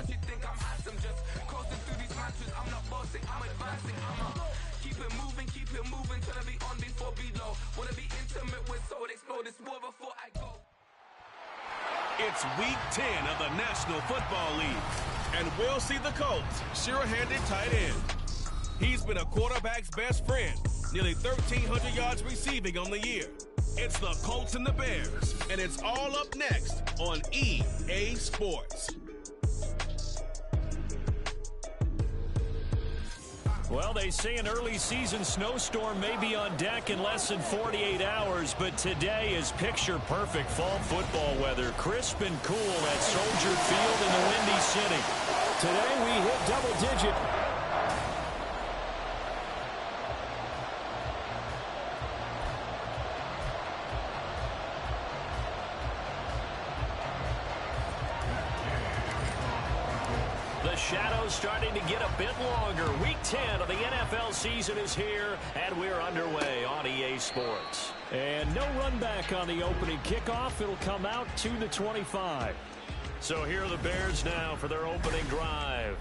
girl, she think I'm handsome. Just coasting through these matches, I'm not bossing, I'm advancing. Keep it moving, trying to be on before below. Wanna be intimate with soul, explore this war before I go. It's week 10 of the National Football League, and we'll see the Colts sure-handed tight end. He's been a quarterback's best friend, nearly 1,300 yards receiving on the year. It's the Colts and the Bears, and it's all up next on EA Sports. Well, they say an early season snowstorm may be on deck in less than 48 hours, but today is picture-perfect fall football weather. Crisp and cool at Soldier Field in the Windy City. Today we hit double-digit. The shadow's starting to get a bit longer. Week 10 of the NFL season is here, and we're underway on EA Sports. And no run back on the opening kickoff. It'll come out to the 25. So here are the Bears now for their opening drive.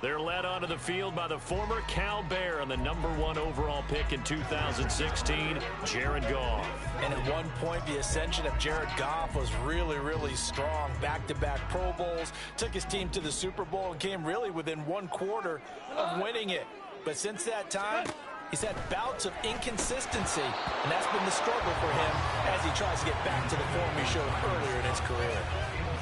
They're led onto the field by the former Cal Bear and the #1 overall pick in 2016, Jared Goff. And at one point, the ascension of Jared Goff was really, really strong. Back-to-back Pro Bowls, took his team to the Super Bowl and came really within one quarter of winning it. But since that time, he's had bouts of inconsistency, and that's been the struggle for him as he tries to get back to the form he showed earlier in his career.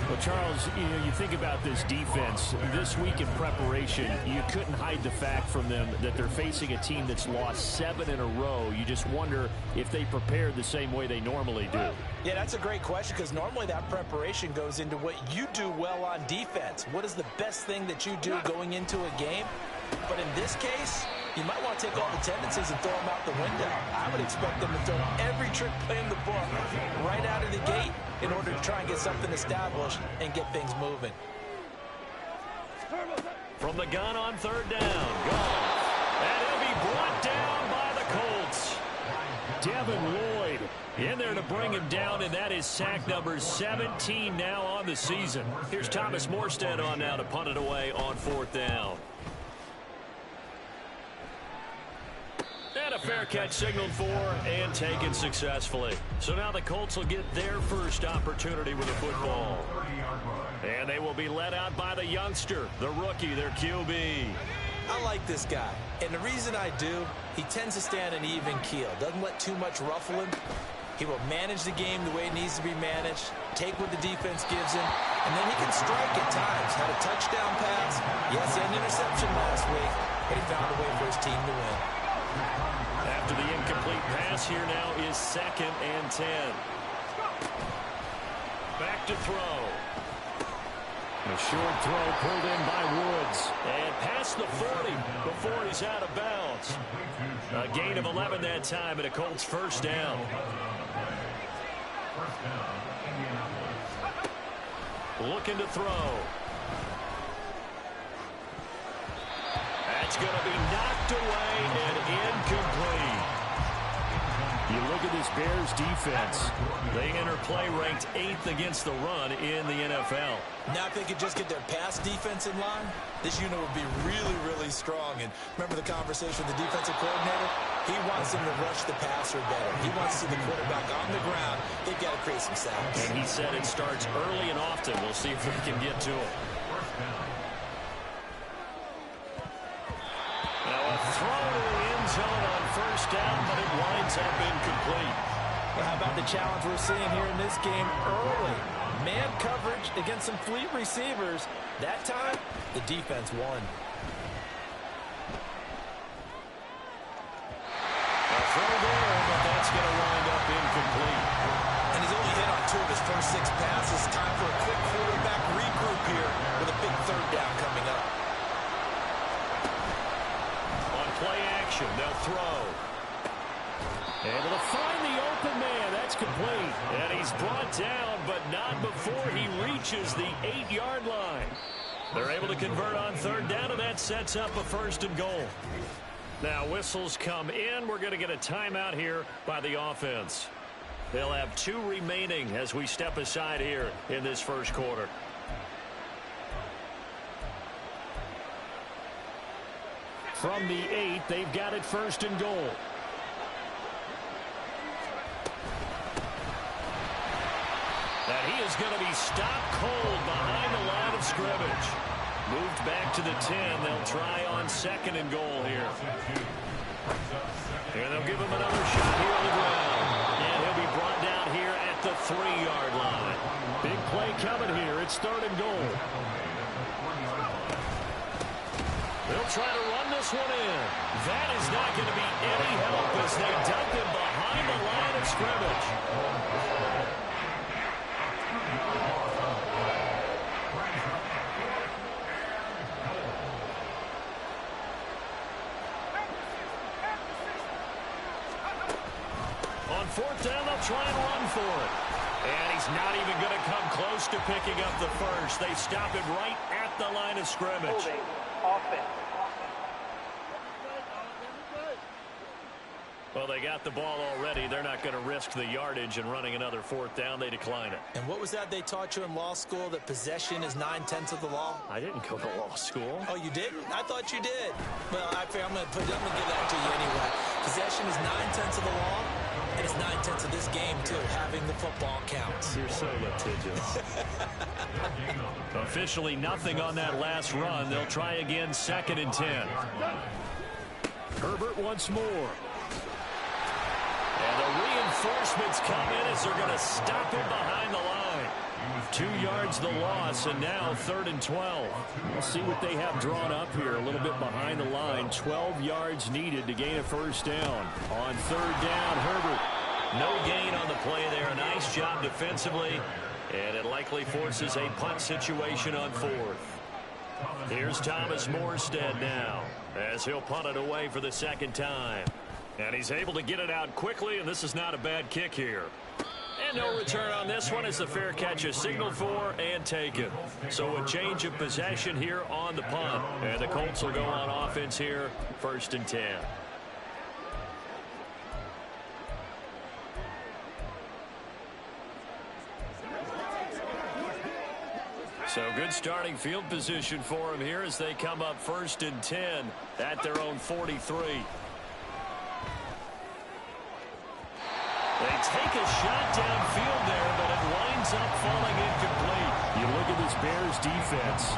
Well, Charles, you think about this defense. This week in preparation, you couldn't hide the fact from them that they're facing a team that's lost 7 in a row. You just wonder if they prepared the same way they normally do. Yeah, that's a great question because normally that preparation goes into what you do well on defense. What is the best thing that you do going into a game? But in this case, you might want to take all the tendencies and throw them out the window. I would expect them to throw every trick play in the book right out of the gate in order to try and get something established and get things moving. From the gun on third down, Goff. And he'll be brought down by the Colts. Devin Lloyd in there to bring him down, and that is sack number 17 now on the season. Here's Thomas Morstead on now to punt it away on fourth down. And a fair catch signaled for and taken successfully. So now the Colts will get their first opportunity with the football. And they will be led out by the youngster, the rookie, their QB. I like this guy. And the reason I do, he tends to stay on an even keel. Doesn't let too much ruffle him. He will manage the game the way it needs to be managed, take what the defense gives him, and then he can strike at times. Had a touchdown pass. Yes, he had an interception last week, but he found a way for his team to win. After the incomplete pass, here now is 2nd and 10. Back to throw. A short throw pulled in by Woods. And past the 40 before he's out of bounds. A gain of 11 that time and a Colts first down. Looking to throw. That's going to be knocked away and incomplete. You look at this Bears defense. They enter play ranked 8th against the run in the NFL. Now if they could just get their pass defense in line, this unit would be really, really strong. And remember the conversation with the defensive coordinator? He wants them to rush the passer better. He wants to see the quarterback on the ground. They've got to create some sacks. And he said it starts early and often. We'll see if we can get to it. Now a throw to the end zone on first down, but it winds up incomplete. Well, how about the challenge we're seeing here in this game early? Man coverage against some fleet receivers. That time, the defense won. A throw there, but that's going to wind up incomplete. And he's only hit on 2 of his first 6 passes. Time for a quick quarterback regroup here with a big third down coming up. On play action, they'll throw. Able to find the open man. That's complete. And he's brought down, but not before he reaches the 8-yard line. They're able to convert on third down, and that sets up a 1st and goal. Now whistles come in. We're going to get a timeout here by the offense. They'll have 2 remaining as we step aside here in this first quarter. From the 8, they've got it first and goal. And he is going to be stopped cold behind the line of scrimmage. Moved back to the 10. They'll try on second and goal here. And they'll give him another shot here on the ground. And he'll be brought down here at the 3-yard line. Big play coming here. It's third and goal. They'll try to run this one in. That is not going to be any help as they dump him behind the line of scrimmage. On fourth down, they'll try and run for it. And he's not even going to come close to picking up the first. They stop him right at the line of scrimmage. Holding. Offense. Well, they got the ball already. They're not going to risk the yardage and running another fourth down. They decline it. And what was that they taught you in law school, that possession is 9/10 of the law? I didn't go to law school. Oh, you didn't? I thought you did. Well, I'm going to give that to you anyway. Possession is 9/10 of the law, and it's 9/10 of this game, too. Having the football counts. You're so litigious. Officially nothing on that last run. They'll try again, second and 10. Herbert once more. And the reinforcements come in as they're going to stop him behind the line. 2 yards the loss, and now third and 12. We'll see what they have drawn up here. A little bit behind the line. 12 yards needed to gain a first down. On third down, Herbert. No gain on the play there. Nice job defensively. And it likely forces a punt situation on fourth. Here's Thomas Morstead now, as he'll punt it away for the second time. And he's able to get it out quickly, and this is not a bad kick here. And no return on this one as the fair catch is signaled for and taken. So a change of possession here on the punt. And the Colts will go on offense here, first and 10. So good starting field position for him here as they come up first and 10 at their own 43. They take a shot downfield there, but it winds up falling incomplete. You look at this Bears defense.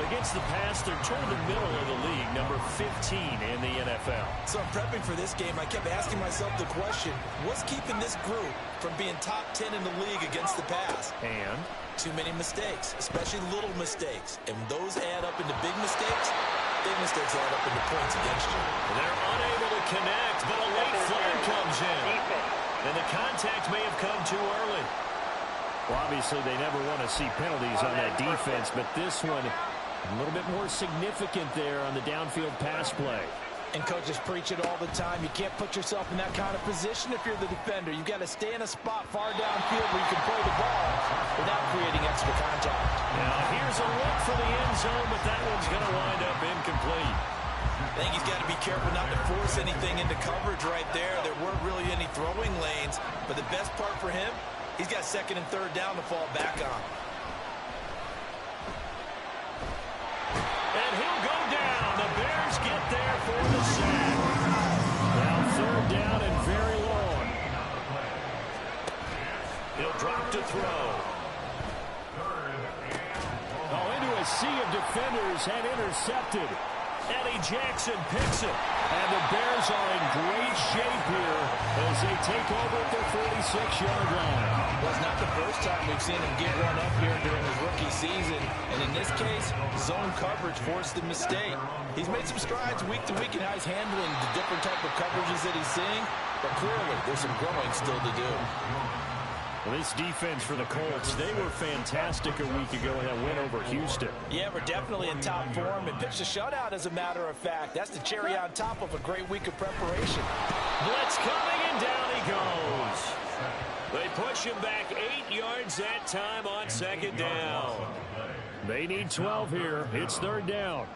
Against the pass, they're toward the middle of the league, number 15 in the NFL. So I'm prepping for this game. I kept asking myself the question, what's keeping this group from being top 10 in the league against the pass? And? Too many mistakes, especially little mistakes. And those add up into big mistakes. Big mistakes add up into points against you. They're unable to connect, but a late flag comes in. And the contact may have come too early. Well, obviously, they never want to see penalties on that defense, but this one a little bit more significant there on the downfield pass play. And coaches preach it all the time. You can't put yourself in that kind of position if you're the defender. You've got to stay in a spot far downfield where you can play the ball without creating extra contact. Now, here's a look for the end zone, but that one's going to wind up incomplete. I think he's got to be careful not to force anything into coverage right there. There weren't really any throwing lanes, but the best part for him, he's got second and third down to fall back on. And he'll go down. The Bears get there for the sack. Now third down and very long. He'll drop to throw. Oh, into a sea of defenders and intercepted. Eddie Jackson picks it. And the Bears are in great shape here as they take over at their 46-yard line. Well, it's not the first time we've seen him get one up here during his rookie season. And in this case, zone coverage forced the mistake. He's made some strides week to week in how he's handling the different type of coverages that he's seeing. But clearly, there's some growing still to do. Well, this defense for the Colts, they were fantastic a week ago in that win over Houston. Yeah, we're definitely in top form and pitched a shutout, as a matter of fact. That's the cherry on top of a great week of preparation. Blitz coming, and down he goes. They push him back 8 yards that time on second down. They need 12 here. It's third down.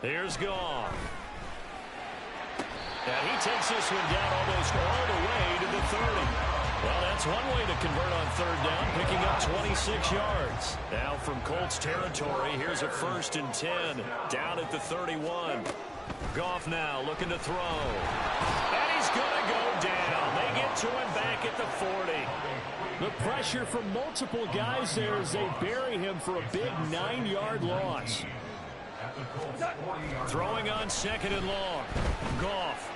Here's Goff. And he takes this one down almost all the way to the 30. Well, that's one way to convert on third down, picking up 26 yards. Now from Colts territory, here's a 1st and 10, down at the 31. Goff now looking to throw. And he's going to go down. They get to him back at the 40. The pressure from multiple guys there as they bury him for a big 9-yard loss. Throwing on 2nd and long. Goff.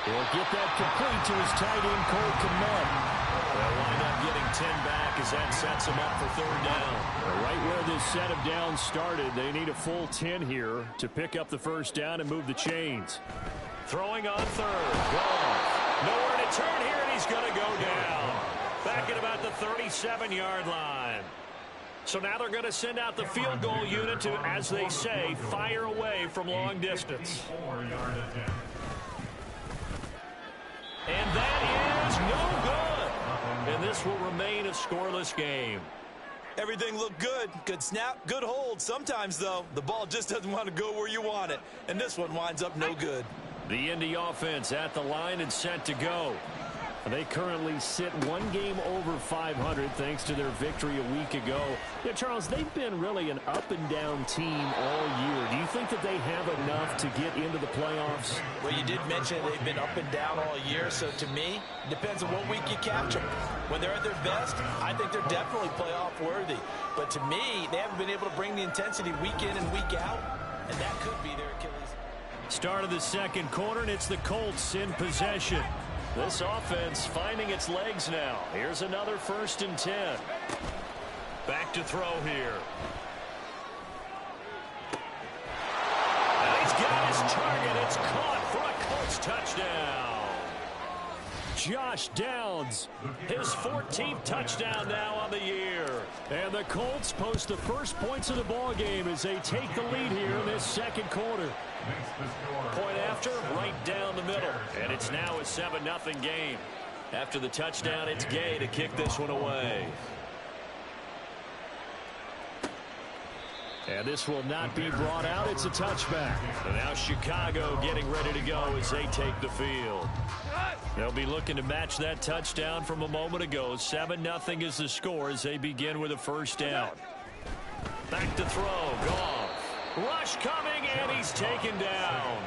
He'll get that complete to his tight end, Cole Kmet. They'll wind up getting 10 back as that sets him up for third down. Right where this set of downs started, they need a full 10 here to pick up the first down and move the chains. Throwing on third. Goff. Nowhere to turn here, and he's going to go down. Back at about the 37-yard line. So now they're going to send out the field goal unit to, as they say, fire away from long distance. And that is no good. And this will remain a scoreless game. Everything looked good. Good snap, good hold. Sometimes, though, the ball just doesn't want to go where you want it. And this one winds up no good. The Indy offense at the line and set to go. They currently sit one game over 500 thanks to their victory a week ago. Yeah, Charles, they've been really an up-and-down team all year. Do you think that they have enough to get into the playoffs? Well, you did mention they've been up and down all year, so to me, it depends on what week you catch them. When they're at their best, I think they're definitely playoff worthy. But to me, they haven't been able to bring the intensity week in and week out, and that could be their Achilles. Start of the second quarter, and it's the Colts in possession. This offense finding its legs now. Here's another 1st and 10. Back to throw here. And he's got his target. It's caught for a Colts touchdown. Josh Downs, his 14th touchdown now on the year. And the Colts post the first points of the ball game as they take the lead here in this second quarter. Point after, right down the middle. And it's now a 7-0 game. After the touchdown, it's Gay to kick this one away. And this will not be brought out. It's a touchback. And now Chicago getting ready to go as they take the field. They'll be looking to match that touchdown from a moment ago. 7-0 is the score as they begin with a first down. Back to throw. Goff. Rush coming, and he's taken down.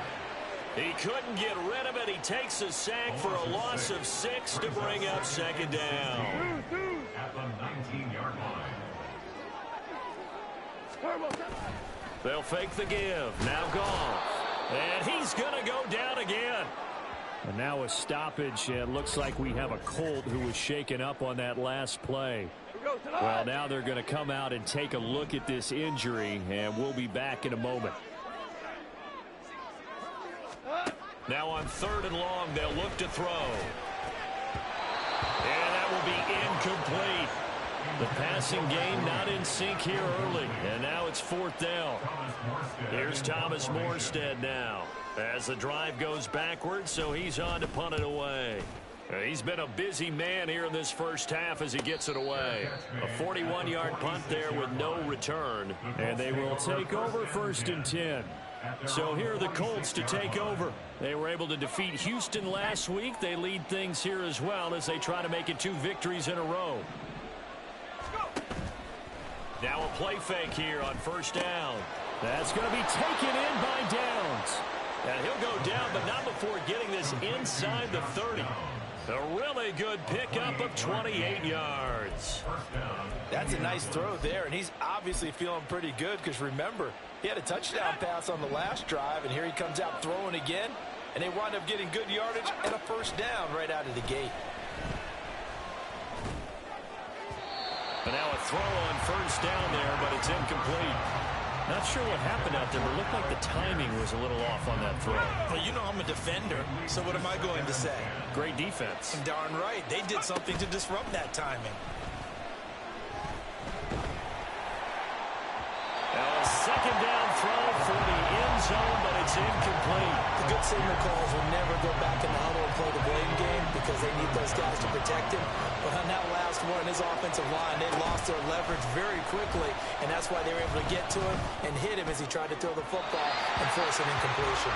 He couldn't get rid of it. He takes a sack for a loss of 6 to bring up second down. At the 19-yard line. They'll fake the give. Now Goff. And he's going to go down again. And now a stoppage, and it looks like we have a Colt who was shaken up on that last play. Well, now they're going to come out and take a look at this injury, and we'll be back in a moment. Now on 3rd and long, they'll look to throw. And that will be incomplete. The passing game not in sync here early, and now it's 4th down. Here's Thomas Morstead now as the drive goes backwards, so he's on to punt it away. He's been a busy man here in this first half as he gets it away. A 41-yard punt there with no return. And they will take over 1st and 10. So here are the Colts to take over. They were able to defeat Houston last week. They lead things here as well as they try to make it 2 victories in a row. Now a play fake here on 1st down. That's going to be taken in by Downs. And he'll go down, but not before getting this inside the 30. A really good pickup of 28 yards. That's a nice throw there, and he's obviously feeling pretty good because, remember, he had a touchdown pass on the last drive, and here he comes out throwing again, and they wind up getting good yardage and a first down right out of the gate. And now a throw on 1st down there, but it's incomplete. Not sure what happened out there, but it looked like the timing was a little off on that throw. Well, you know I'm a defender, so what am I going to say? Great defense. Darn right. They did something to disrupt that timing. Now a 2nd down throw for the end zone, but it's incomplete. The good signal calls will never go back in the huddle and play the blame game because they need those guys to protect him. But on that last one, his offensive line, they lost their leverage very quickly, and that's why they were able to get to him and hit him as he tried to throw the football and force an incompletion.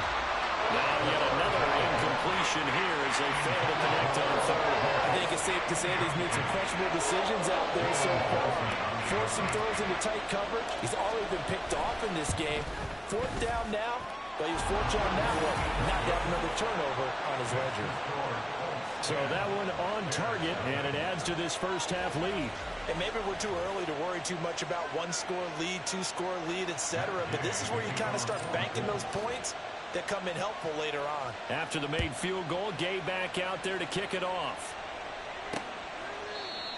Now yet another incompletion here as they fail to connect on third. I think it's safe to say that he's made some questionable decisions out there so far. Forced some throws into tight coverage. He's already been picked off in this game. Fourth down now, but he was fortunate on that one. Not to have another turnover on his ledger. So that one on target, and it adds to this first half lead. And maybe we're too early to worry too much about one-score lead, two-score lead, etc. But this is where you kind of start banking those points that come in helpful later on. After the made field goal, Gay back out there to kick it off.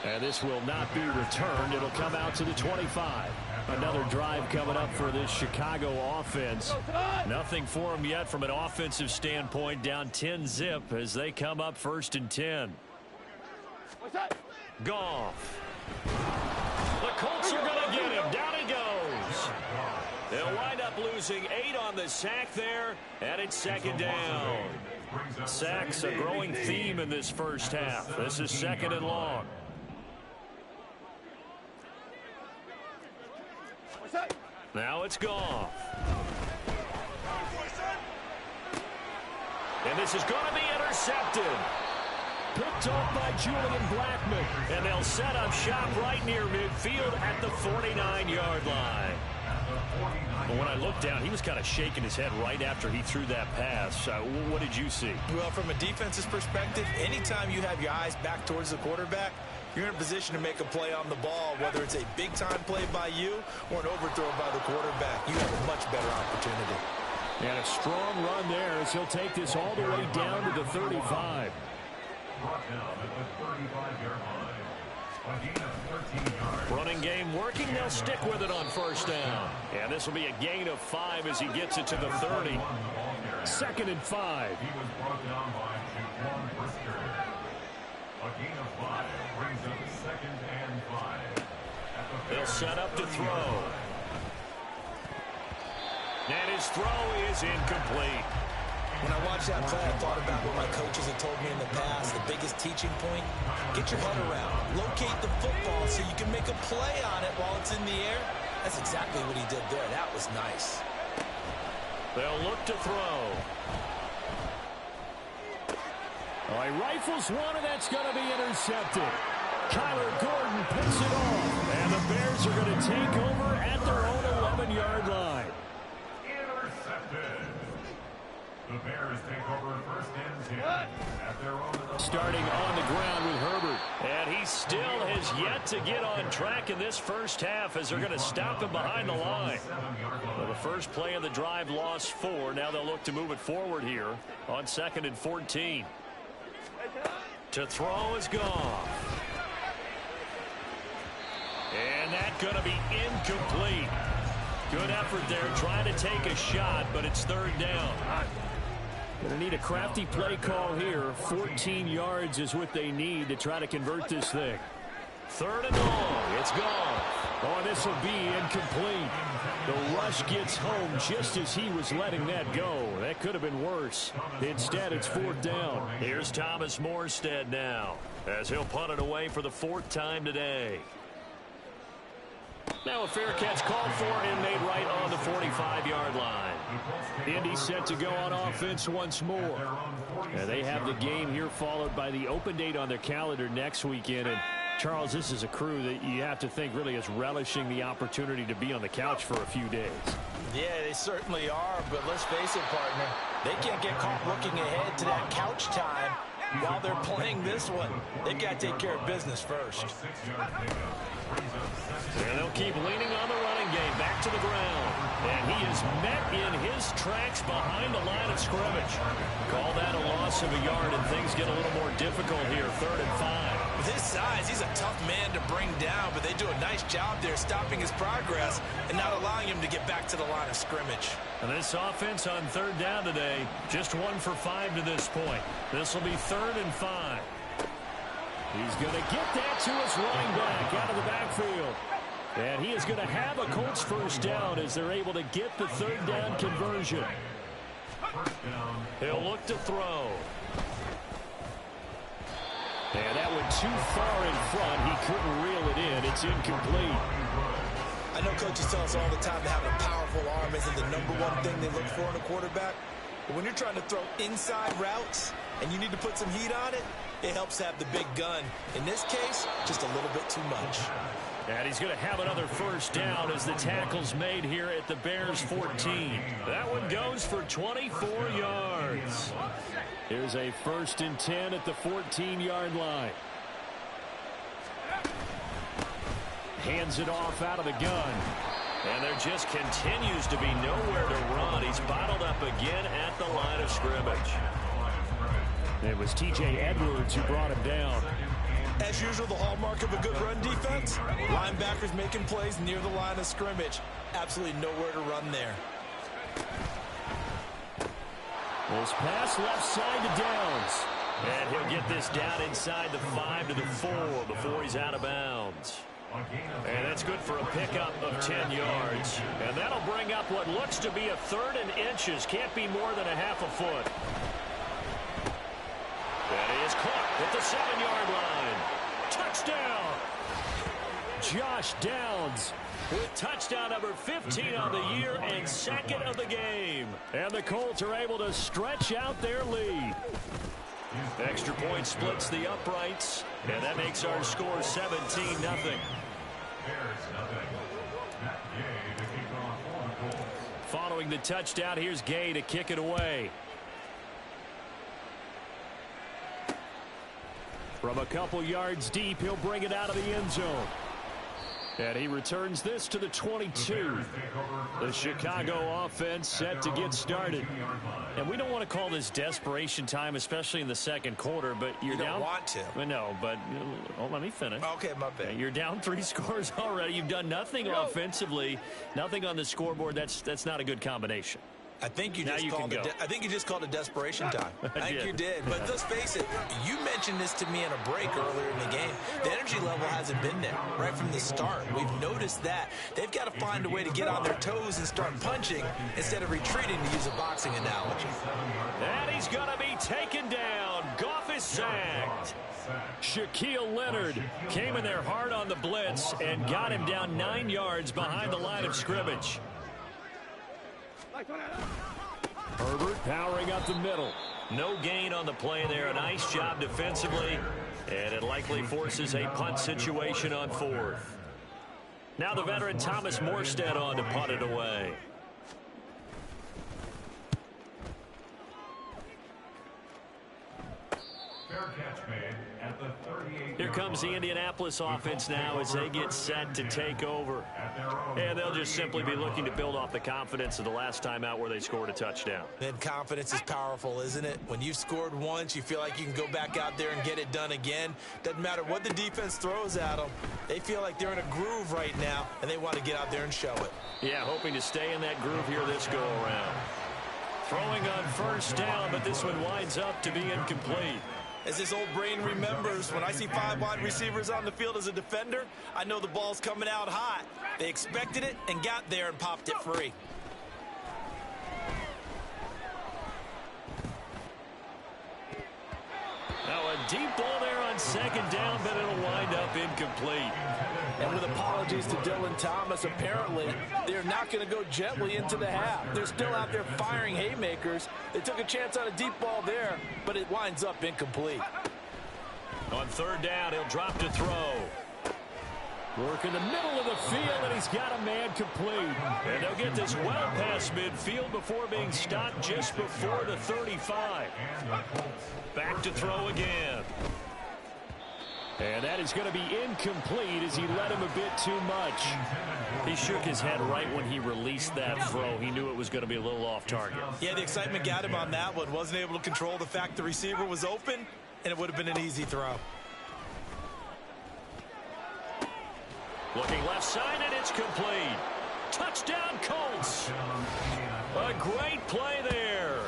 And this will not be returned. It'll come out to the 25. Another drive coming up for this Chicago offense. Nothing for them yet from an offensive standpoint. Down 10-zip as they come up 1st and 10. Goff. The Colts are going to get him. Down he goes. They'll wind up losing 8 on the sack there, and it's 2nd down. Sacks a growing theme in this first half. This is 2nd and long. Now it's Goff. And this is going to be intercepted. Picked off by Julian Blackmon. And they'll set up shop right near midfield at the 49-yard line. But when I looked down, he was kind of shaking his head right after he threw that pass. What did you see? Well, from a defense's perspective, anytime you have your eyes back towards the quarterback, you're in a position to make a play on the ball, whether it's a big-time play by you or an overthrow by the quarterback. You have a much better opportunity. And a strong run there as he'll take this all the way down to the 35. Brought down at the 35-yard line. A gain of 13 yards. Running game working. They'll stick with it on 1st down. And this will be a gain of 5 as he gets it to the 30. 2nd and 5. He was brought down by Jaquan Brisker. A gain of 5 brings up 2nd and 5. They'll set up to throw. And his throw is incomplete. When I watched that play, I thought about what my coaches had told me in the past. The biggest teaching point, get your head around. Locate the football so you can make a play on it while it's in the air. That's exactly what he did there. That was nice. They'll look to throw. Oh, he rifles one, and that's going to be intercepted. Kyler Gordon picks it off. And the Bears are going to take over at their own 11-yard line. Intercepted. The Bears take over 1st and 10 at their own. Starting on the ground with Herbert. And he still has yet to get on track in this first half as they're going to stop him behind the line. Well, the first play of the drive lost 4. Now they'll look to move it forward here on 2nd and 14. To throw is Goff. And that's going to be incomplete. Good effort there trying to take a shot, but it's 3rd down. Going to need a crafty play call here. 14 yards is what they need to try to convert this thing. 3rd and long. It's gone. Oh, this will be incomplete. The rush gets home just as he was letting that go. That could have been worse. Instead, it's 4th down. Here's Thomas Morstead now as he'll punt it away for the 4th time today. Now a fair catch called for and made right on the 45-yard line. Indy set to go on offense once more. And they have the game here followed by the open date on their calendar next weekend. And Charles, this is a crew that you have to think really is relishing the opportunity to be on the couch for a few days. Yeah, they certainly are, but let's face it, partner. They can't get caught looking ahead to that couch time while they're playing this one. They've got to take care of business first. And they'll keep leaning on the running game back to the ground. And he is met in his tracks behind the line of scrimmage. Call that a loss of a yard, and things get a little more difficult here, 3rd and 5. With his size, he's a tough man to bring down, but they do a nice job there stopping his progress and not allowing him to get back to the line of scrimmage. And this offense on 3rd down today, just 1 for 5 to this point. This will be 3rd and 5. He's going to get that to his running back out of the backfield. And he is going to have a Colts 1st down as they're able to get the 3rd down conversion. He'll look to throw. And that went too far in front. He couldn't reel it in. It's incomplete. I know coaches tell us all the time that having a powerful arm isn't the #1 thing they look for in a quarterback. But when you're trying to throw inside routes and you need to put some heat on it, it helps have the big gun. In this case, just a little bit too much. And he's going to have another first down as the tackle's made here at the Bears 14. That one goes for 24 yards. Here's a 1st and 10 at the 14-yard line. Hands it off out of the gun. And there just continues to be nowhere to run. He's bottled up again at the line of scrimmage. It was T.J. Edwards who brought him down. As usual, the hallmark of a good run defense, linebackers making plays near the line of scrimmage. Absolutely nowhere to run there. This pass left side to Downs. And he'll get this down inside the 5 to the 4 before he's out of bounds. And that's good for a pickup of 10 yards. And that'll bring up what looks to be a 3rd and inches. Can't be more than a half a foot. That is caught at the 7-yard line. Touchdown! Josh Downs with touchdown number 15 on the year and 2nd of the game. And the Colts are able to stretch out their lead. Extra point splits the uprights, and that makes our score 17-0. Following the touchdown, here's Gay to kick it away. From a couple yards deep, he'll bring it out of the end zone. And he returns this to the 22. The Chicago offense set to get started. And we don't want to call this desperation time, especially in the second quarter, but you're down. You don't want to. Well, no, but let me finish. Okay, my bad. You're down 3 scores already. You've done nothing offensively, nothing on the scoreboard. That's not a good combination. I think you just called it desperation time. I think you did. But let's face it, you mentioned this to me in a break earlier in the game. The energy level hasn't been there right from the start. We've noticed that. They've got to find a way to get on their toes and start punching instead of retreating, to use a boxing analogy. And he's going to be taken down. Goff is sacked. Shaquille Leonard came in there hard on the blitz and got him down 9 yards behind the line of scrimmage. Herbert powering up the middle. No gain on the play there. A nice job defensively. And it likely forces a punt situation on 4th. Now the veteran Thomas Morstead on to punt it away. Fair catch made at the 38. Here comes the Indianapolis offense now as they get set to take over. And they'll just simply be looking to build off the confidence of the last time out where they scored a touchdown. Then confidence is powerful, isn't it? When you've scored once, you feel like you can go back out there and get it done again. Doesn't matter what the defense throws at them. They feel like they're in a groove right now, and they want to get out there and show it. Yeah, hoping to stay in that groove here this go-around. Throwing on first down, but this one winds up to be incomplete. As this old brain remembers, when I see 5 wide receivers on the field as a defender, I know the ball's coming out hot. They expected it and got there and popped it free. Now a deep ball there on second down, but it'll wind up incomplete. And with apologies to Dylan Thomas, apparently they're not going to go gently into the half. They're still out there firing haymakers. They took a chance on a deep ball there, but it winds up incomplete. On third down, he'll drop to throw. Work in the middle of the field, and he's got a man complete. And they'll get this well past midfield before being stopped just before the 35. Back to throw again. And that is going to be incomplete as he led him a bit too much. He shook his head right when he released that throw. He knew it was going to be a little off target. Yeah, the excitement got him on that one. Wasn't able to control the fact the receiver was open, and it would have been an easy throw. Looking left side, and it's complete. Touchdown, Colts. A great play there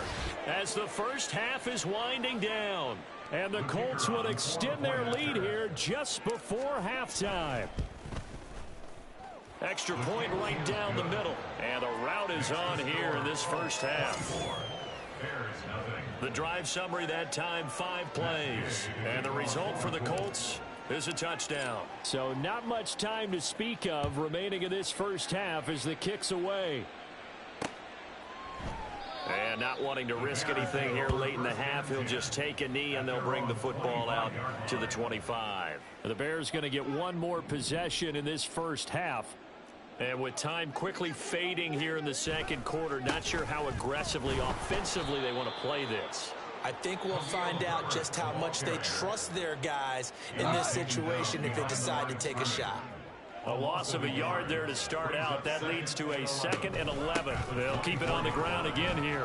as the first half is winding down. And the Colts would extend their lead here just before halftime. Extra point right down the middle. And a rout is on here in this first half. The drive summary that time, 5 plays. And the result for the Colts is a touchdown. So not much time to speak of remaining in this first half as the kick's away. And not wanting to risk anything here late in the half, he'll just take a knee, and they'll bring the football out to the 25. The Bears going to get one more possession in this first half. And with time quickly fading here in the second quarter, not sure how aggressively, offensively they want to play this. I think we'll find out just how much they trust their guys in this situation if they decide to take a shot. A loss of a yard there to start out. That leads to a 2nd and 11. They'll keep it on the ground again here.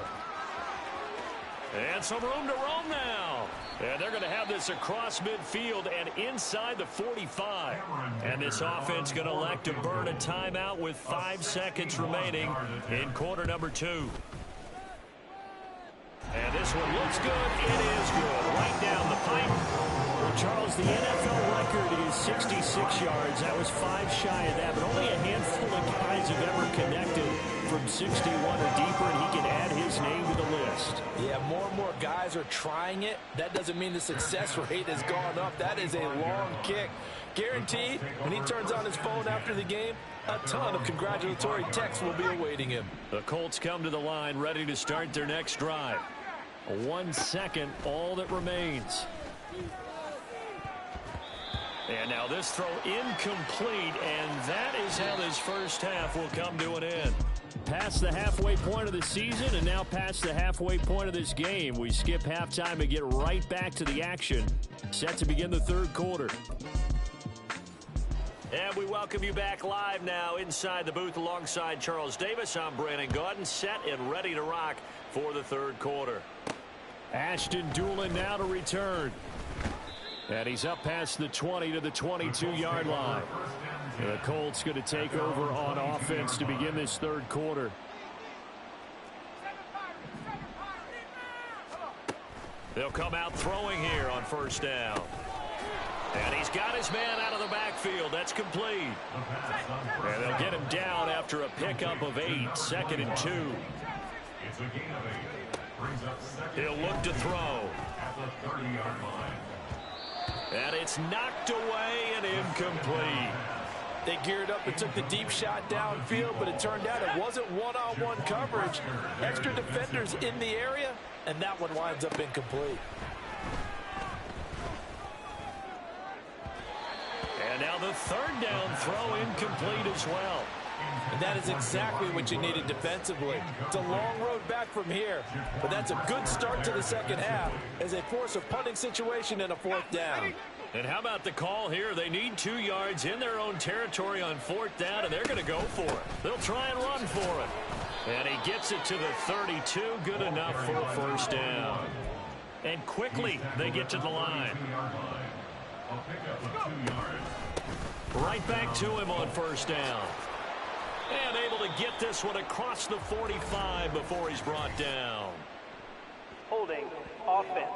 And some room to roam now. And they're going to have this across midfield and inside the 45. And this offense going to elect to burn a timeout with 5 seconds remaining in quarter number 2. And this one looks good. It is good. Right down the pipe. Well, Charles, the NFL record is 66 yards. That was 5 shy of that, but only a handful of guys have ever connected from 61 or deeper, and he can add his name to the list. Yeah, more and more guys are trying it. That doesn't mean the success rate has gone up. That is a long kick. Guaranteed, when he turns on his phone after the game, a ton of congratulatory texts will be awaiting him. The Colts come to the line, ready to start their next drive. 1 second, all that remains. And now this throw incomplete, and that is how this first half will come to an end. Past the halfway point of the season, and now past the halfway point of this game. We skip halftime and get right back to the action. Set to begin the third quarter. And we welcome you back live now inside the booth alongside Charles Davis. I'm Brandon Gaudin, set and ready to rock for the third quarter. Ashton Dulin now to return. And he's up past the 20 to the 22-yard line. The Colts going to take over on offense to begin this third quarter. They'll come out throwing here on first down. And he's got his man out of the backfield. That's complete. And they'll get him down after a pickup of 8, 2nd and 2. It's a gain of 8. He'll look to throw. At the 30-yard line. And it's knocked away and incomplete. They geared up and took the deep shot downfield, but it turned out it wasn't one-on-one coverage. Extra defenders in the area, and that one winds up incomplete. And now the third down throw incomplete as well. And that is exactly what you needed defensively. It's a long road back from here, but that's a good start to the second half as they force a punting situation and a 4th down. And how about the call here? They need 2 yards in their own territory on 4th down, and they're going to go for it. They'll try and run for it. And he gets it to the 32. Good enough for a first down. And quickly they get to the line. A pickup of 2 yards. Right back to him on first down. And able to get this one across the 45 before he's brought down. Holding offense.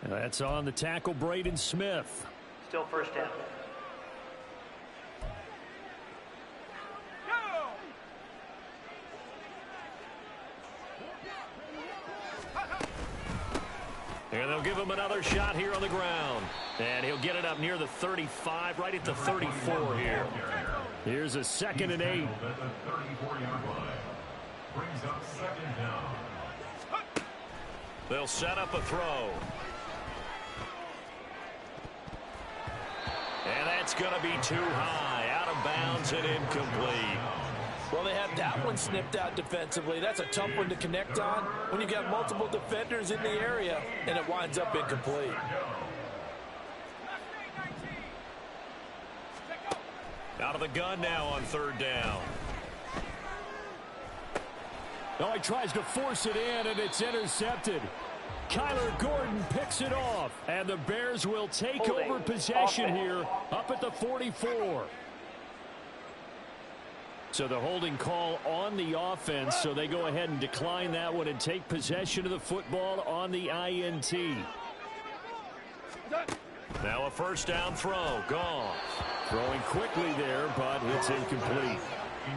That's on the tackle, Braden Smith. Still first down. And they'll give him another shot here on the ground. And he'll get it up near the 35, right at the 34 here. Here's a 2nd and 8. At the 34-yard line. Brings up 2nd down. They'll set up a throw. And that's going to be too high. Out of bounds and incomplete. Well, they have that one snipped out defensively. That's a tough one to connect on when you've got multiple defenders in the area, and it winds up incomplete. Out of the gun now on 3rd down. Oh, he tries to force it in, and it's intercepted. Kyler Gordon picks it off, and the Bears will take over possession here up at the 44. So the holding call on the offense, so they go ahead and decline that one and take possession of the football on the INT. Now a first down throw. Goff. Throwing quickly there, but it's incomplete.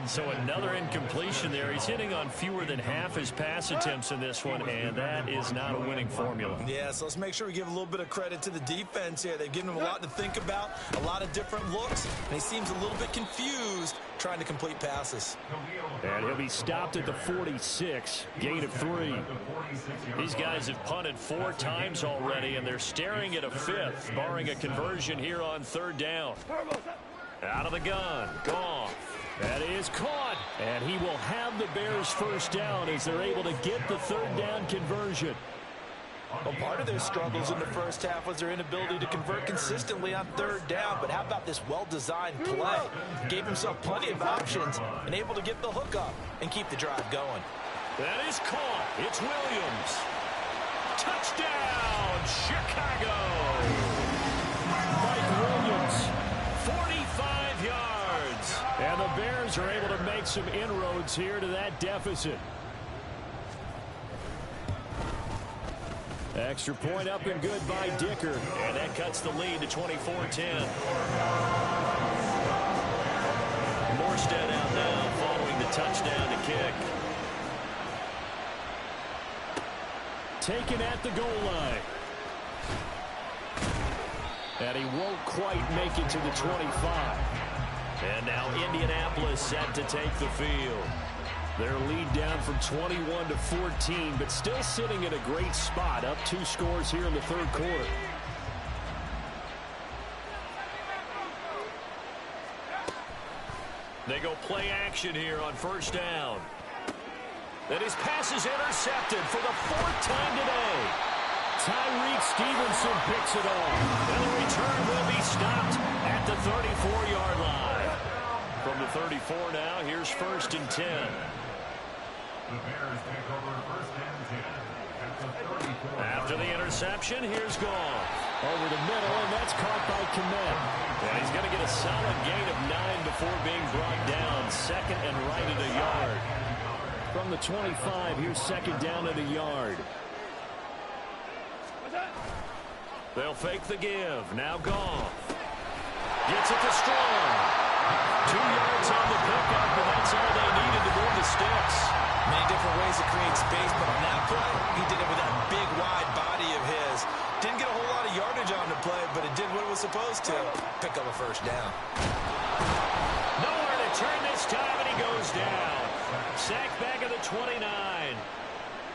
So another incompletion there. He's hitting on fewer than half his pass attempts in this one, and that is not a winning formula. Yeah, so let's make sure we give a little bit of credit to the defense here. They've given him a lot to think about, a lot of different looks, and he seems a little bit confused trying to complete passes. And he'll be stopped at the 46, gain of 3. These guys have punted 4 times already, and they're staring at a 5th, barring a conversion here on 3rd down. Out of the gun, Goff. That is caught, and he will have the Bears first down as they're able to get the 3rd down conversion. Well, part of their struggles in the first half was their inability to convert consistently on 3rd down, but how about this well-designed play? Gave himself plenty of options and able to get the hook up and keep the drive going. That is caught. It's Williams. Touchdown, Chicago. Mike Williams. 45 yards. And the Bears are able to make some inroads here to that deficit. Extra point up and good by Dicker. And that cuts the lead to 24-10. Morstead out now following the touchdown to kick. Taken at the goal line. And he won't quite make it to the 25. And now Indianapolis set to take the field. Their lead down from 21 to 14, but still sitting in a great spot, up 2 scores here in the 3rd quarter. They go play action here on 1st down. And his pass is intercepted for the 4th time today. Tyreek Stevenson picks it off. And the return will be stopped at the 34-yard line. From the 34 now, here's 1st and 10. The Bears take over 1st and 10 at the 34. After the interception, here's Goff. Over the middle, and that's caught by Kmet. And he's going to get a solid gain of 9 before being brought down. 2nd and right at a yard. From the 25, here's 2nd down at a yard. They'll fake the give. Now Goff. Gets it to Strong. 2 yards on the pickup, and that's all they needed to move the sticks. Many different ways to create space, but on that play, he did it with that big, wide body of his. Didn't get a whole lot of yardage on the play, but it did what it was supposed to. Pick up a 1st down. Nowhere to turn this time, and he goes down. Sacked back at the 29.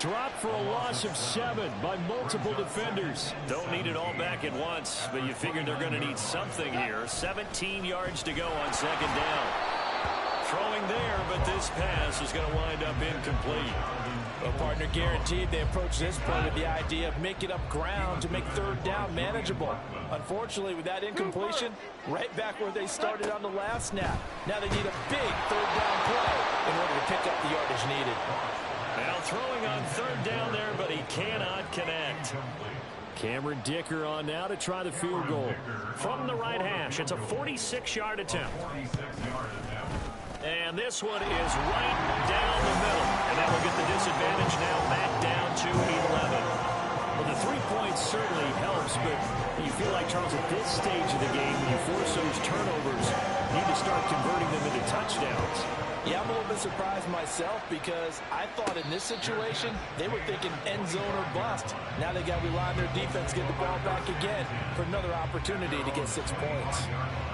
Dropped for a loss of 7 by multiple defenders. Don't need it all back at once, but you figure they're going to need something here. 17 yards to go on 2nd down. Throwing there, but this pass is going to wind up incomplete. Well, partner, guaranteed they approach this play with the idea of making up ground to make 3rd down manageable. Unfortunately, with that incompletion, right back where they started on the last snap. Now they need a big 3rd down play in order to pick up the yardage needed. Now throwing on 3rd down there, but he cannot connect. Cameron Dicker on now to try the field goal. From the right hash, it's a 46-yard attempt. And this one is right down the middle. And that will get the disadvantage now back down to 11. Well, the 3 points certainly helps, but you feel like, Charles, at this stage of the game, when you force those turnovers, you need to start converting them into touchdowns. Yeah, I'm a little bit surprised myself because I thought in this situation they were thinking end zone or bust. Now they got to rely on their defense, get the ball back again for another opportunity to get 6 points.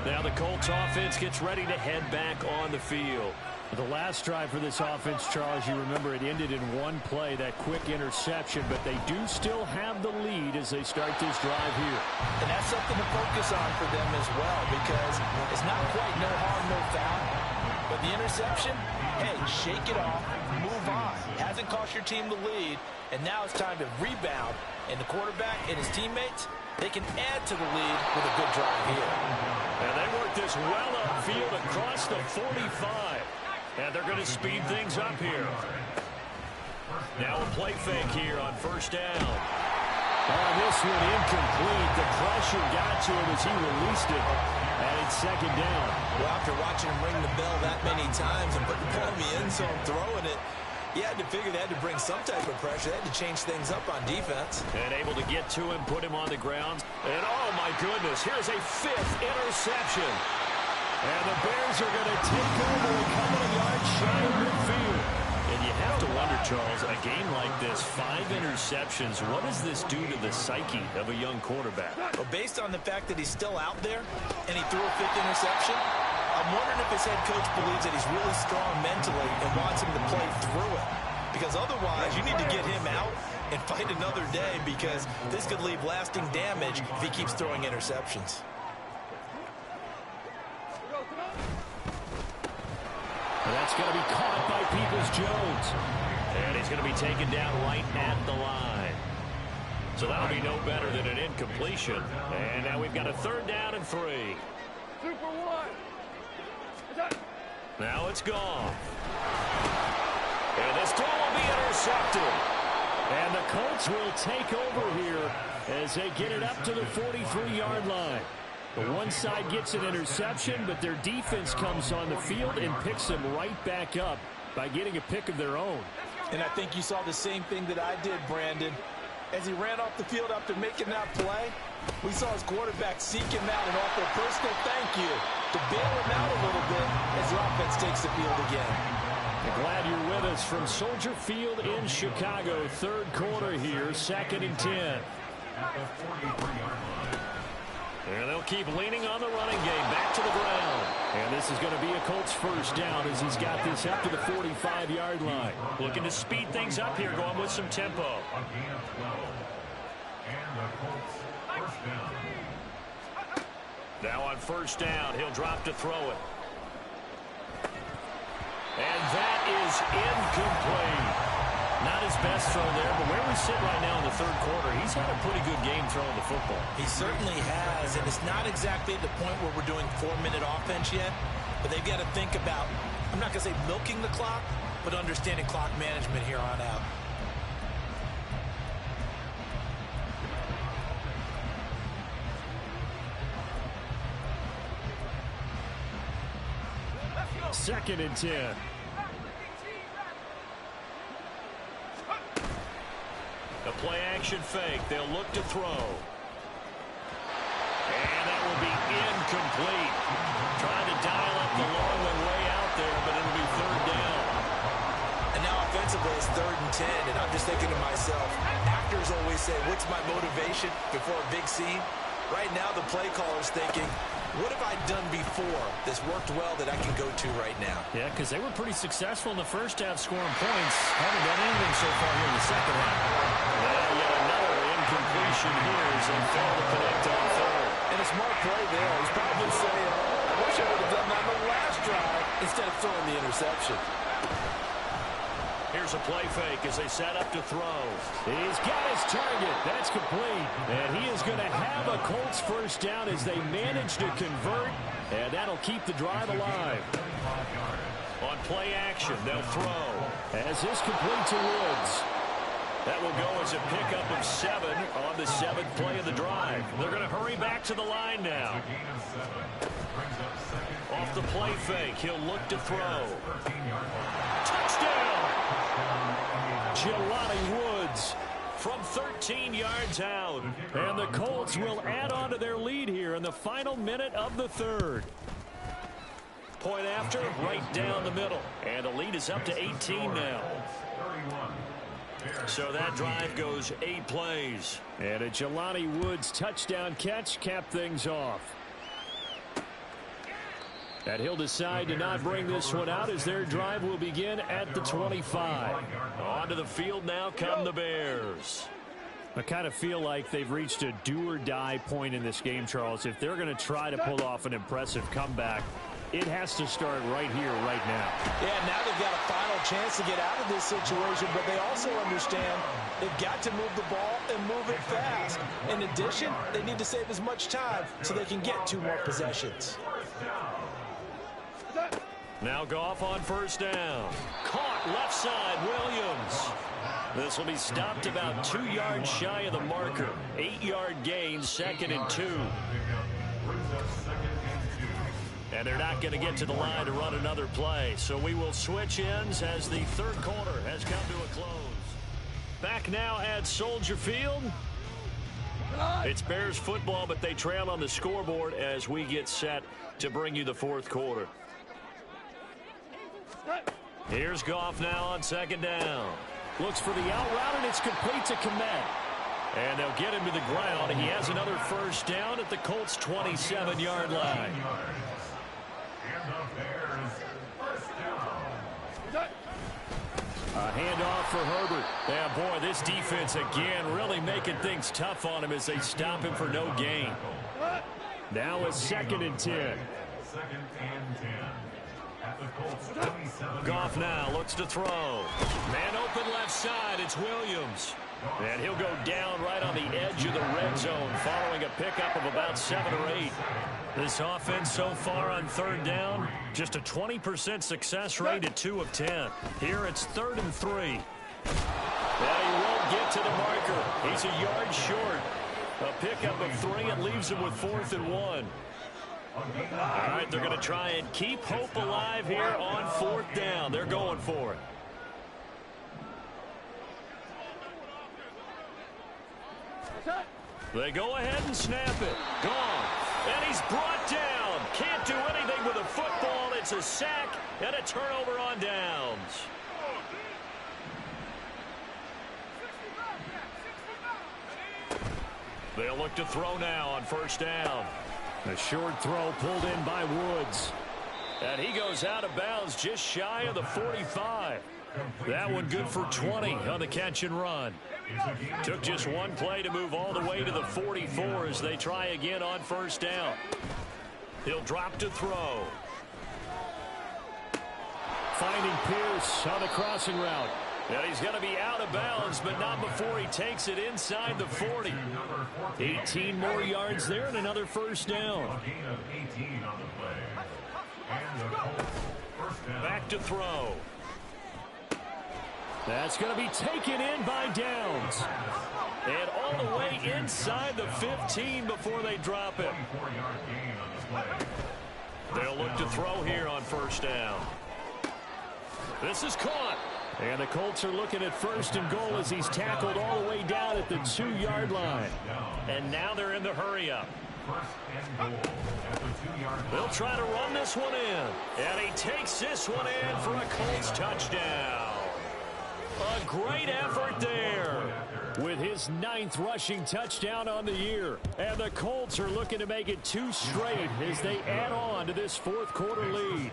Now the Colts offense gets ready to head back on the field. The last drive for this offense, Charles, you remember it ended in 1 play, that quick interception, but they do still have the lead as they start this drive here. And that's something to focus on for them as well because it's not quite no harm, no foul. But the interception, hey, shake it off, move on. Hasn't cost your team the lead, and now it's time to rebound. And the quarterback and his teammates, they can add to the lead with a good drive here. And they work this well upfield across the 45. And they're going to speed things up here. Now a play fake here on 1st down. Oh, this one incomplete. The pressure got to him as he released it. And it's 2nd down. Well, after watching him ring the bell that many times and putting the ball in the end zone, throwing it, you had to figure they had to bring some type of pressure. They had to change things up on defense. And able to get to him, put him on the ground. And, oh, my goodness, here's a 5th interception. And the Bears are going to take over a couple of yards shy of midfield. And you have to wonder, Charles, a game like this, 5 interceptions, what does this do to the psyche of a young quarterback? Well, based on the fact that he's still out there and he threw a 5th interception, I'm wondering if his head coach believes that he's really strong mentally and wants him to play through it. Because otherwise, you need to get him out and fight another day, because this could leave lasting damage if he keeps throwing interceptions. That's going to be caught by Peoples-Jones. And he's going to be taken down right at the line. So that'll be no better than an incompletion. And now we've got a 3rd down and 3. Super one. Now it's gone. And this throw will be intercepted. And the Colts will take over here as they get it up to the 43-yard line. The one side gets an interception, but their defense comes on the field and picks them right back up by getting a pick of their own. And I think you saw the same thing that I did, Brandon. As he ran off the field after making that play, we saw his quarterback seek him out and offer a personal thank you to bail him out a little bit as the offense takes the field again. I'm glad you're with us from Soldier Field in Chicago. 3rd quarter here, 2nd and 10. And they'll keep leaning on the running game back to the ground. And this is going to be a Colts 1st down as he's got this up to the 45-yard line. Looking to speed things up here, going with some tempo. A gain of 12. And the Colts 1st down. Now on 1st down, he'll drop to throw it. And that is incomplete. Not his best throw there, but where we sit right now in the 3rd quarter, he's had a pretty good game throwing the football. He certainly has, and it's not exactly the point where we're doing 4-minute offense yet, but they've got to think about, I'm not going to say milking the clock, but understanding clock management here on out. Second and 10. The play-action fake. They'll look to throw. And that will be incomplete. Trying to dial up the long one way out there, but it'll be 3rd down. And now offensively it's 3rd and 10, and I'm just thinking to myself, actors always say, what's my motivation before a big scene? Right now the play caller's thinking, what have I done before that's worked well that I can go to right now? Yeah, because they were pretty successful in the 1st half scoring points. Haven't done anything so far here in the 2nd half. Now yet another incompletion here as they fail to connect on 3rd. And a smart play there. He's probably saying, I wish I would have done that on the last drive instead of throwing the interception. Here's a play fake as they set up to throw. He's got his target. That's complete. And he is going to have a Colts 1st down as they manage to convert. And that'll keep the drive alive. On play action, they'll throw. As this complete to Woods. That will go as a pickup of 7 on the 7th play of the drive. They're going to hurry back to the line now. Off the play fake, he'll look to throw. Touchdown! Jelani Woods from 13 yards out. And the Colts will add on to their lead here in the final minute of the 3rd. Point after, right down the middle. And the lead is up to 18 now. So that drive goes 8 plays. And a Jelani Woods touchdown catch capped things off. And he'll decide to not bring this one out as their drive will begin at the 25. Onto the field now come the Bears. I kind of feel like they've reached a do-or-die point in this game, Charles. If they're going to try to pull off an impressive comeback, it has to start right here, right now. Yeah, now they've got a final chance to get out of this situation, but they also understand they've got to move the ball and move it fast. In addition, they need to save as much time so they can get 2 more possessions. Now Goff on 1st down. Caught left side, Williams. This will be stopped about 2 yards shy of the marker. 8-yard gain, 2nd and 2. And they're not going to get to the line to run another play. So we will switch ends as the 3rd quarter has come to a close. Back now at Soldier Field. It's Bears football, but they trail on the scoreboard as we get set to bring you the fourth quarter. Here's Goff now on second down. Looks for the out route, and it's complete to Kmet. And they'll get him to the ground. He has another first down at the Colts' 27-yard line. And the Bears first down. A handoff for Herbert. Yeah, boy, this defense again really making things tough on him as they stop him for no gain. Now a 2nd and 10. 2nd and 10. At the Colts' 27. Goff now looks to throw. Man open left side. It's Williams. And he'll go down right on the edge of the red zone following a pickup of about 7 or 8. This offense so far on third down, just a 20% success rate at 2 of 10. Here it's 3rd and 3. And he won't get to the marker. He's a yard short. A pickup of 3 and leaves him with 4th and 1. All right, they're going to try and keep hope alive here on 4th down. They're going for it. They go ahead and snap it. Gone. And he's brought down. Can't do anything with a football. It's a sack and a turnover on downs. They'll look to throw now on first down. A short throw pulled in by Woods. And he goes out of bounds just shy of the 45. That one good for 20 on the catch and run. Took just one play to move all the way to the 44 as they try again on first down. He'll drop to throw. Finding Pierce on the crossing route. And he's going to be out of bounds, but not before he takes it inside the 40. 18 more yards there and another first down. A gain of 18 on the play. And the Colts first down. Back to throw. That's going to be taken in by Downs. And all the way inside the 15 before they drop it. 24-yard gain on the play. They'll look to throw here on first down. This is caught. And the Colts are looking at 1st and goal as he's tackled all the way down at the 2-yard line. And now they're in the hurry-up. 1st and goal at the 2-yard line. They'll try to run this one in. And he takes this one in for a Colts touchdown. A great effort there. With his 9th rushing touchdown on the year. And the Colts are looking to make it 2 straight as they add on to this 4th quarter lead.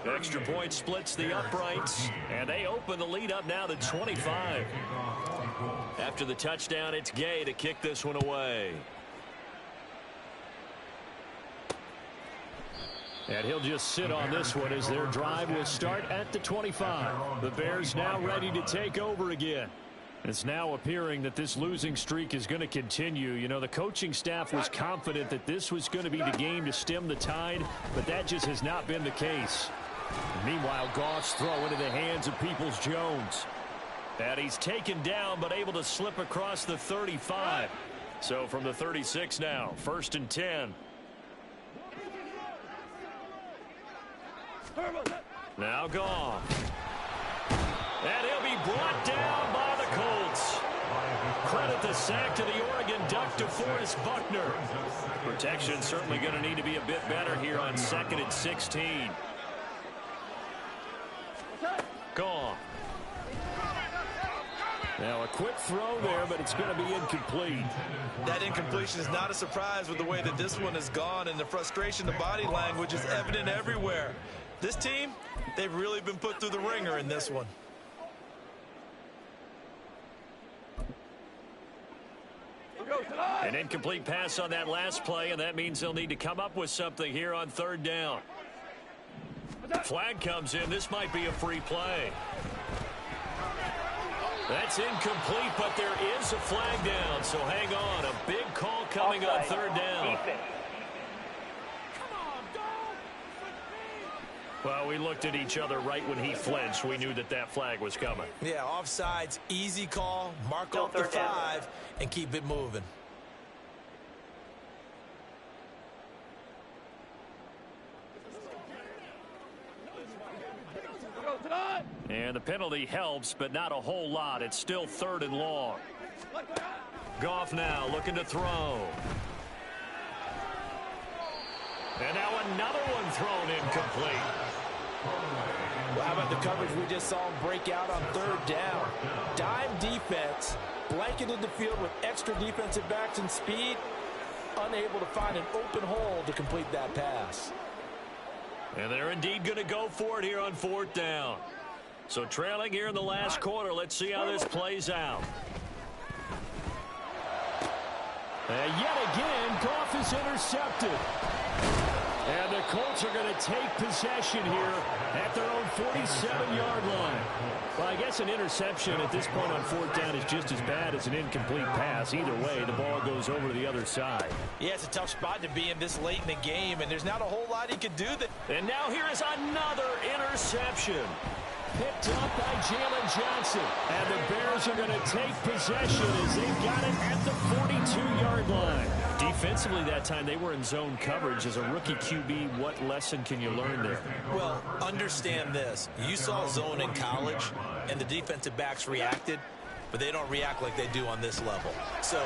Extra point splits the uprights, and they open the lead up now to 25. After the touchdown, it's Gay to kick this one away. And he'll just sit on this one as their drive will start at the 25. The Bears now ready to take over again. It's now appearing that this losing streak is going to continue. You know, the coaching staff was confident that this was going to be the game to stem the tide, but that just has not been the case. Meanwhile, Goff's throw into the hands of Peoples-Jones. And he's taken down but able to slip across the 35. So from the 36 now, 1st and 10. Now Goff. And he'll be brought down by the Colts. Credit the sack to the Oregon Duck, DeForest Buckner. Protection certainly going to need to be a bit better here on 2nd and 16. Goff. Now a quick throw there, but it's going to be incomplete. That incompletion is not a surprise with the way that this one has gone, and the frustration, the body language is evident everywhere. This team, they've really been put through the ringer in this one. An incomplete pass on that last play, and that means they'll need to come up with something here on 3rd down. Flag comes in. This might be a free play. That's incomplete, but there is a flag down, so hang on. A big call coming on 3rd down. Well, we looked at each other right when he flinched. We knew that that flag was coming. Yeah, offsides, easy call, mark off the 5, and keep it moving. And the penalty helps, but not a whole lot. It's still 3rd and long. Goff now looking to throw. And now another one thrown incomplete. Well, how about the coverage we just saw him break out on third down? Dime defense, blanketed the field with extra defensive backs and speed, unable to find an open hole to complete that pass. And they're indeed going to go for it here on fourth down. So trailing here in the last quarter, let's see how this plays out. And yet again, Goff is intercepted. And the Colts are going to take possession here at their own 47-yard line. Well, I guess an interception at this point on fourth down is just as bad as an incomplete pass. Either way, the ball goes over to the other side. Yeah, it's a tough spot to be in this late in the game, and there's not a whole lot he could do. And now here is another interception. Picked up by Jalen Johnson. And the Bears are going to take possession as they've got it at the 42-yard line. Defensively that time, they were in zone coverage. As a rookie QB, what lesson can you learn there? Well, understand this. You saw zone in college, and the defensive backs reacted, but they don't react like they do on this level. So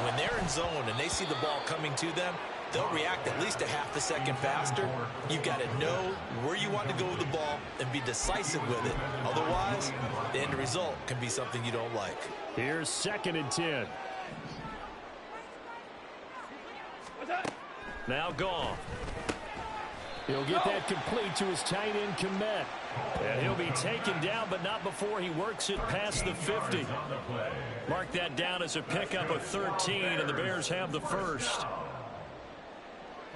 when they're in zone and they see the ball coming to them, they'll react at least a half a second faster. You've got to know where you want to go with the ball and be decisive with it. Otherwise, the end result can be something you don't like. Here's 2nd and 10. Now Goff. He'll get that complete to his tight end, Kmet. And he'll be taken down, but not before he works it past the 50. Mark that down as a pickup of 13, and the Bears have the first.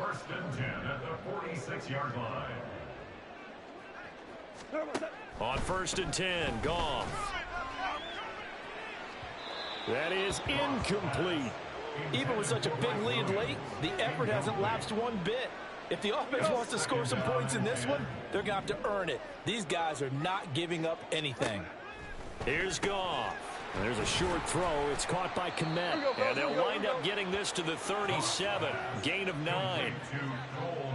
1st and 10 at the 46-yard line. On 1st and 10, Goff. That is incomplete. Even with such a big lead late, the effort hasn't lapsed one bit. If the offense wants to score some points in this one, they're going to have to earn it. These guys are not giving up anything. Here's Goff. And there's a short throw. It's caught by Kmet. And they'll wind up getting this to the 37. Gain of 9.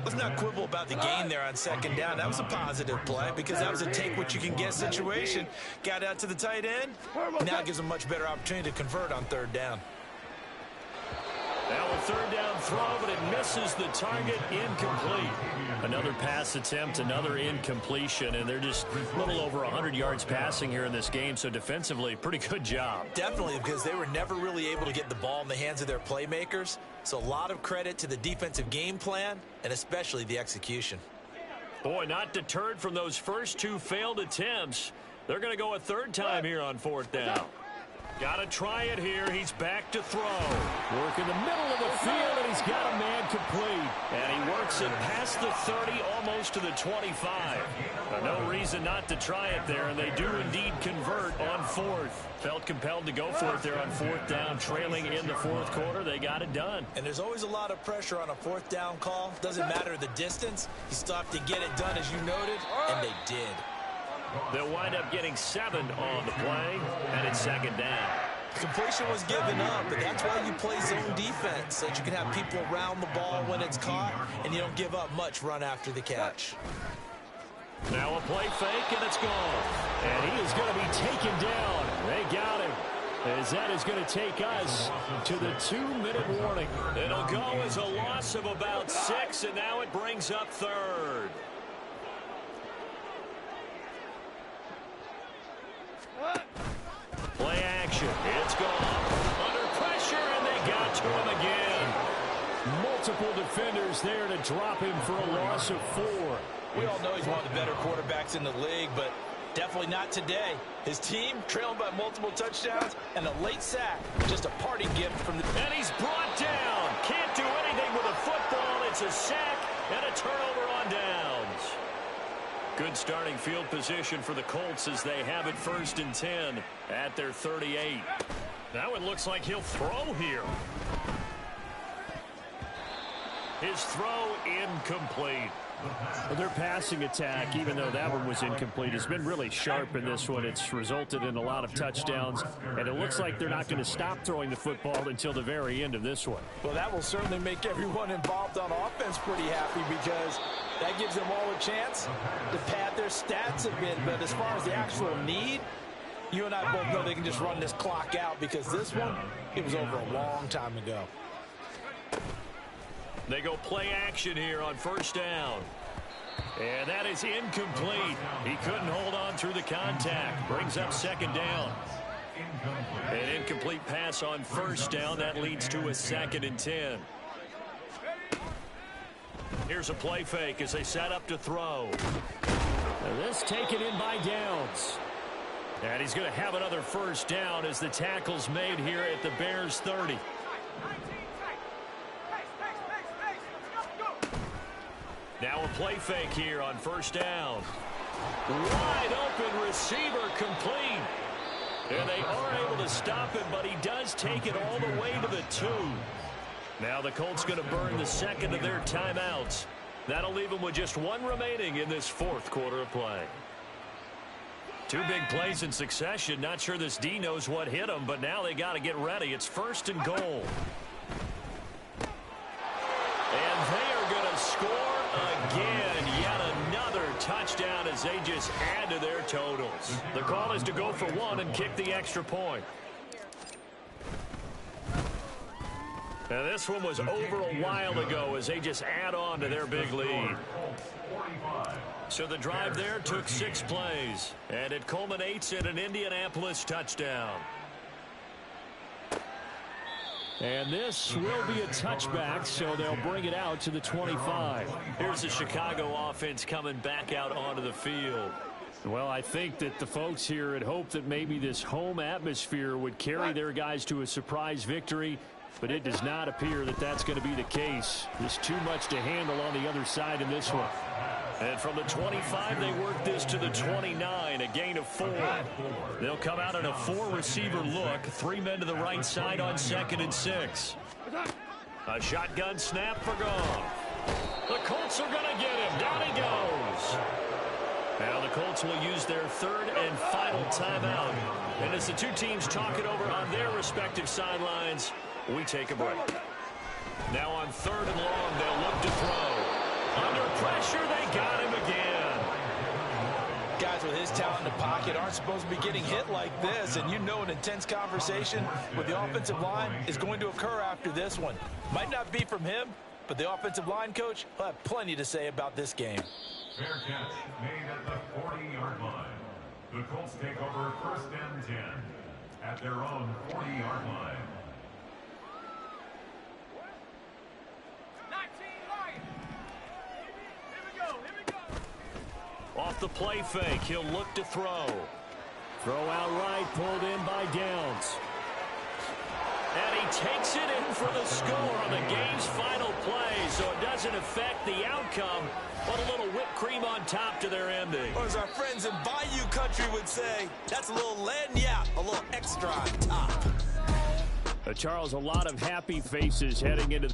Let's not quibble about the gain there on 2nd down. That was a positive play because that was a take-what-you-can-get situation. Got out to the tight end. Now gives them much better opportunity to convert on 3rd down. Now a 3rd down throw, but it misses the target. Incomplete. Another pass attempt, another incompletion, and they're just a little over 100 yards passing here in this game, so defensively, pretty good job. Definitely, because they were never really able to get the ball in the hands of their playmakers, so a lot of credit to the defensive game plan, and especially the execution. Boy, not deterred from those first 2 failed attempts. They're going to go a 3rd time here on 4th down. Got to try it here. He's back to throw. Work in the middle of the field, and he's got a man complete. And he works it past the 30, almost to the 25. No reason not to try it there, and they do indeed convert on 4th. Felt compelled to go for it there on 4th down, trailing in the 4th quarter. They got it done. And there's always a lot of pressure on a 4th down call. Doesn't matter the distance. You still have to get it done, as you noted, and they did. They'll wind up getting 7 on the play, and it's 2nd down. Completion was given up, but that's why you play zone defense, so that you can have people around the ball when it's caught, and you don't give up much run after the catch. Now a play fake, and it's gone. And he is going to be taken down. They got him. As that is going to take us to the 2-minute warning. It'll go as a loss of about 6, and now it brings up 3rd. Play action. It's gone. Under pressure, and they got to him again. Multiple defenders there to drop him for a loss of 4. We all know he's one of the better quarterbacks in the league, but definitely not today. His team trailing by multiple touchdowns and a late sack. Just a party gift from the... And he's brought down. Can't do anything with a football. It's a sack and a turnover on downs. Good starting field position for the Colts as they have it 1st and 10 at their 38. Now it looks like he'll throw here. His throw incomplete. Well, their passing attack, even though that one was incomplete, has been really sharp in this one. It's resulted in a lot of touchdowns, and it looks like they're not going to stop throwing the football until the very end of this one. Well, that will certainly make everyone involved on offense pretty happy because that gives them all a chance to pad their stats a bit. But as far as the actual need, you and I both know they can just run this clock out because this one, It was over a long time ago. They go play action here on first down. And that is incomplete. He couldn't hold on through the contact. Brings up second down. An incomplete pass on first down. That leads to a 2nd and 10. Here's a play fake as they set up to throw. And this taken in by Downs. And he's going to have another first down as the tackle's made here at the Bears 30. Now a play fake here on first down. Wide open receiver complete. And they are able to stop him, but he does take it all the way to the 2. Now the Colts going to burn the second of their timeouts. That'll leave them with just 1 remaining in this 4th quarter of play. 2 big plays in succession. Not sure this D knows what hit him, but now they got to get ready. It's 1st and goal. And they are going to score again. Yet another touchdown as they just add to their totals. The call is to go for 1 and kick the extra point. Now this one was over a while ago as they just add on to their big lead. So the drive there took 6 plays, and it culminates in an Indianapolis touchdown. And this will be a touchback, so they'll bring it out to the 25. Here's the Chicago offense coming back out onto the field. Well, I think that the folks here had hoped that maybe this home atmosphere would carry their guys to a surprise victory, but it does not appear that that's going to be the case. There's too much to handle on the other side in this one. And from the 25, they work this to the 29, a gain of 4. They'll come out in a 4-receiver look, 3 men to the right side on 2nd and 6. A shotgun snap for Goff. The Colts are going to get him. Down he goes. Now the Colts will use their 3rd and final timeout. And as the 2 teams talk it over on their respective sidelines, we take a break. Now on 3rd and long, they'll look to throw. Under pressure, they got him again. Guys with his talent in the pocket aren't supposed to be getting hit like this, and you know an intense conversation with the offensive line is going to occur after this one. Might not be from him, but the offensive line coach will have plenty to say about this game. Fair catch made at the 40-yard line. The Colts take over 1st and 10 at their own 40-yard line. Off the play fake, he'll look to throw. Throw out right, pulled in by Downs. And he takes it in for the score on the game's final play, so it doesn't affect the outcome, but a little whipped cream on top to their ending. Or as our friends in Bayou Country would say, that's a little lagniappe, a little extra on top. Charles, a lot of happy faces heading into